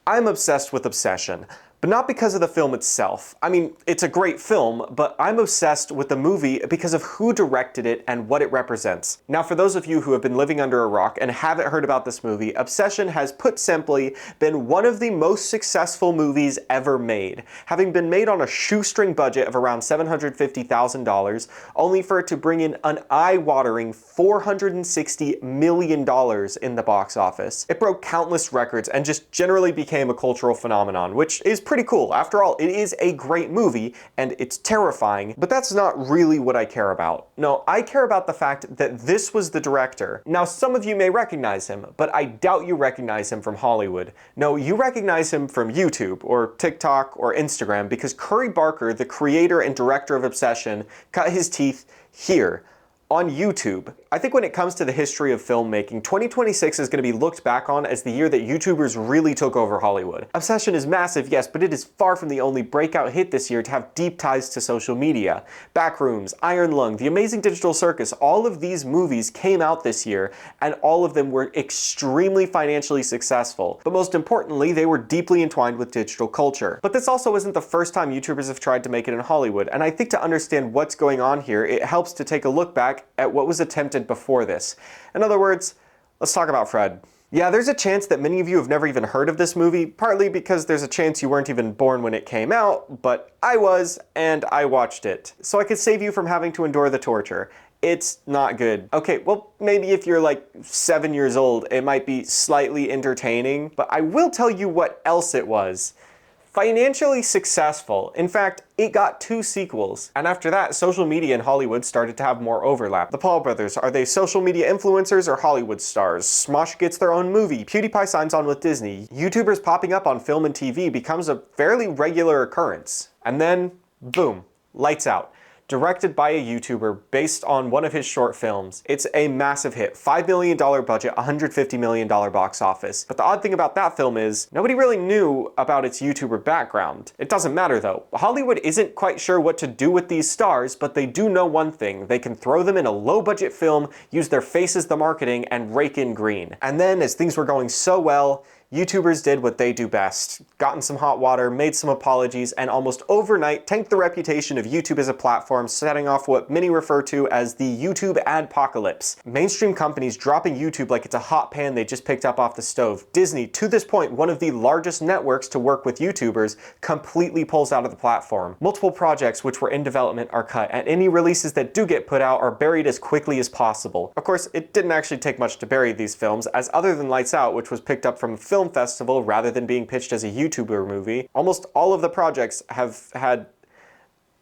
I'm obsessed with Obsession, but not because of the film itself. I mean, it's a great film, but I'm obsessed with the movie because of who directed it and what it represents. Now, for those of you who have been living under a rock and haven't heard about this movie, Obsession has, put simply, been one of the most successful movies ever made, having been made on a shoestring budget of around $750,000, only for it to bring in an eye-watering $460 million in the box office. It broke countless records and just generally became a cultural phenomenon, which is pretty cool. After all, it is a great movie, and it's terrifying, but that's not really what I care about. No, I care about the fact that this was the director. Now, some of you may recognize him, but I doubt you recognize him from Hollywood. No, you recognize him from YouTube, or TikTok, or Instagram, because Curry Barker, the creator and director of Obsession, cut his teeth here, on YouTube. I think when it comes to the history of filmmaking, 2026 is going to be looked back on as the year that YouTubers really took over Hollywood. Obsession is massive, yes, but it is far from the only breakout hit this year to have deep ties to social media. Backrooms, Iron Lung, The Amazing Digital Circus, all of these movies came out this year, and all of them were extremely financially successful. But most importantly, they were deeply entwined with digital culture. But this also isn't the first time YouTubers have tried to make it in Hollywood, and I think to understand what's going on here, it helps to take a look back at what was attempted before this. In other words, let's talk about Fred. Yeah, there's a chance that many of you have never even heard of this movie, partly because there's a chance you weren't even born when it came out, but I was, and I watched it. So I could save you from having to endure the torture. It's not good. Okay, well, maybe if you're like 7 years old, it might be slightly entertaining, but I will tell you what else it was. Financially successful. In fact, it got 2 sequels. And after that, social media in Hollywood started to have more overlap. The Paul brothers, are they social media influencers or Hollywood stars? Smosh gets their own movie. PewDiePie signs on with Disney. YouTubers popping up on film and TV becomes a fairly regular occurrence. And then, boom, lights out. Directed by a YouTuber based on one of his short films. It's a massive hit. $5 million budget, $150 million box office. But the odd thing about that film is, nobody really knew about its YouTuber background. It doesn't matter though. Hollywood isn't quite sure what to do with these stars, but they do know one thing. They can throw them in a low-budget film, use their face as the marketing, and rake in green. And then, as things were going so well, YouTubers did what they do best. Got in some hot water, made some apologies, and almost overnight tanked the reputation of YouTube as a platform, setting off what many refer to as the YouTube adpocalypse. Mainstream companies dropping YouTube like it's a hot pan they just picked up off the stove. Disney, to this point one of the largest networks to work with YouTubers, completely pulls out of the platform. Multiple projects which were in development are cut, and any releases that do get put out are buried as quickly as possible. Of course, it didn't actually take much to bury these films, as other than Lights Out, which was picked up from film festival rather than being pitched as a YouTuber movie, almost all of the projects have had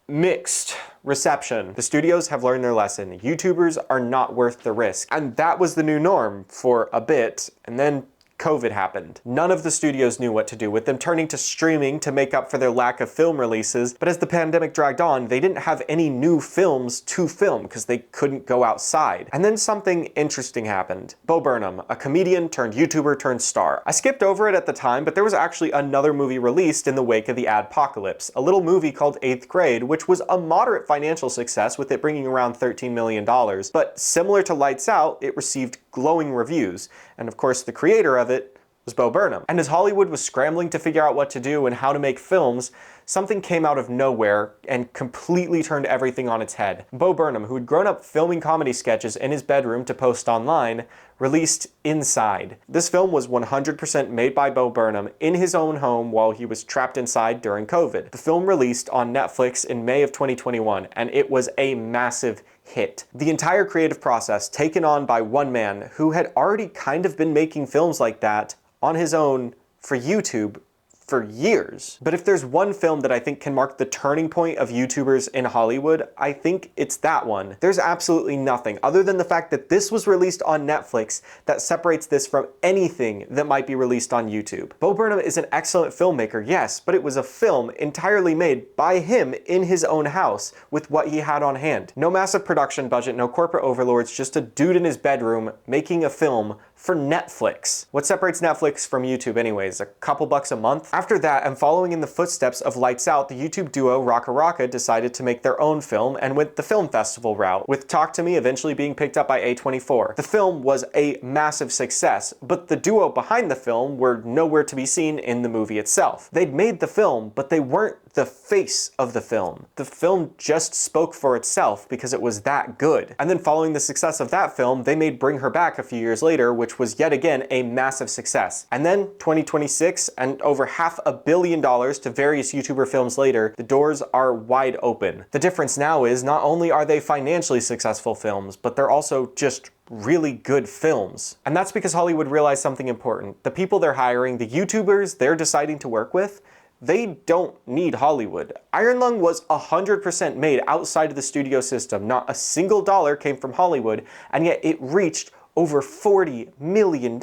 mixed reception. The studios have learned their lesson. YouTubers are not worth the risk. And that was the new norm for a bit, and then COVID happened. None of the studios knew what to do, with them turning to streaming to make up for their lack of film releases, but as the pandemic dragged on, they didn't have any new films to film because they couldn't go outside. And then something interesting happened. Bo Burnham, a comedian turned YouTuber turned star. I skipped over it at the time, but there was actually another movie released in the wake of the adpocalypse, a little movie called 8th Grade, which was a moderate financial success, with it bringing around $13 million. But similar to Lights Out, it received glowing reviews, and of course the creator of it was Bo Burnham. And as Hollywood was scrambling to figure out what to do and how to make films, something came out of nowhere and completely turned everything on its head. Bo Burnham, who had grown up filming comedy sketches in his bedroom to post online, released Inside. This film was 100% made by Bo Burnham in his own home while he was trapped inside during COVID. The film released on Netflix in May of 2021, and it was a massive hit. The entire creative process taken on by one man who had already kind of been making films like that on his own for YouTube for years. But if there's one film that I think can mark the turning point of YouTubers in Hollywood, I think it's that one. There's absolutely nothing other than the fact that this was released on Netflix that separates this from anything that might be released on YouTube. Bo Burnham is an excellent filmmaker, yes, but it was a film entirely made by him in his own house with what he had on hand. No massive production budget, no corporate overlords, just a dude in his bedroom making a film for Netflix. What separates Netflix from YouTube anyways? A couple bucks a month? After that, and following in the footsteps of Lights Out, the YouTube duo Raka Raka decided to make their own film and went the film festival route, with Talk to Me eventually being picked up by A24. The film was a massive success, but the duo behind the film were nowhere to be seen in the movie itself. They'd made the film, but they weren't the face of the film. The film just spoke for itself because it was that good. And then following the success of that film, they made Bring Her Back a few years later, which was yet again a massive success. And then 2026 and over $500 million to various YouTuber films later, the doors are wide open. The difference now is not only are they financially successful films, but they're also just really good films. And that's because Hollywood realized something important. The people they're hiring, the YouTubers they're deciding to work with, they don't need Hollywood. Iron Lung was 100% made outside of the studio system. Not a single dollar came from Hollywood, and yet it reached over $40 million.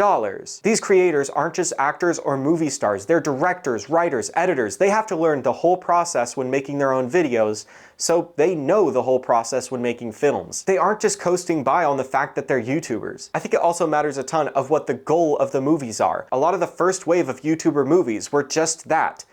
These creators aren't just actors or movie stars, they're directors, writers, editors. They have to learn the whole process when making their own videos, so they know the whole process when making films. They aren't just coasting by on the fact that they're YouTubers. I think it also matters a ton of what the goal of the movies are. A lot of the first wave of YouTuber movies were just that.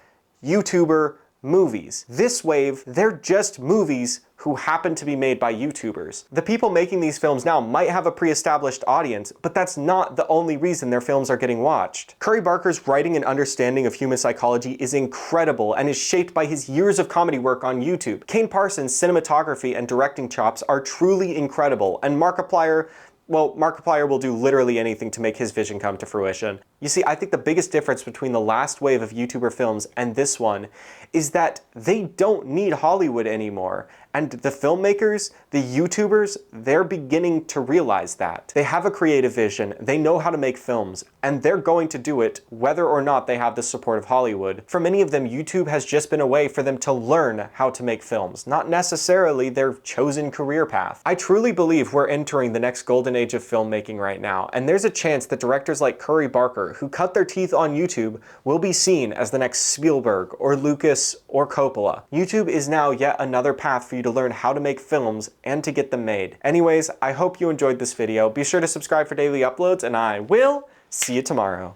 YouTuber movies. This wave, they're just movies who happen to be made by YouTubers. The people making these films now might have a pre-established audience, but that's not the only reason their films are getting watched. Curry Barker's writing and understanding of human psychology is incredible and is shaped by his years of comedy work on YouTube. Kane Parsons' cinematography and directing chops are truly incredible, and Markiplier, well, Markiplier will do literally anything to make his vision come to fruition. You see, I think the biggest difference between the last wave of YouTuber films and this one is that they don't need Hollywood anymore. And the filmmakers, the YouTubers, they're beginning to realize that. They have a creative vision, they know how to make films, and they're going to do it whether or not they have the support of Hollywood. For many of them, YouTube has just been a way for them to learn how to make films, not necessarily their chosen career path. I truly believe we're entering the next golden age of filmmaking right now, and there's a chance that directors like Curry Barker, who cut their teeth on YouTube, will be seen as the next Spielberg or Lucas or Coppola. YouTube is now yet another path for you to learn how to make films and to get them made. Anyways, I hope you enjoyed this video. Be sure to subscribe for daily uploads, and I will see you tomorrow.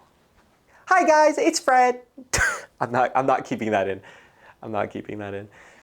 Hi guys, it's Fred. I'm not keeping that in. I'm not keeping that in.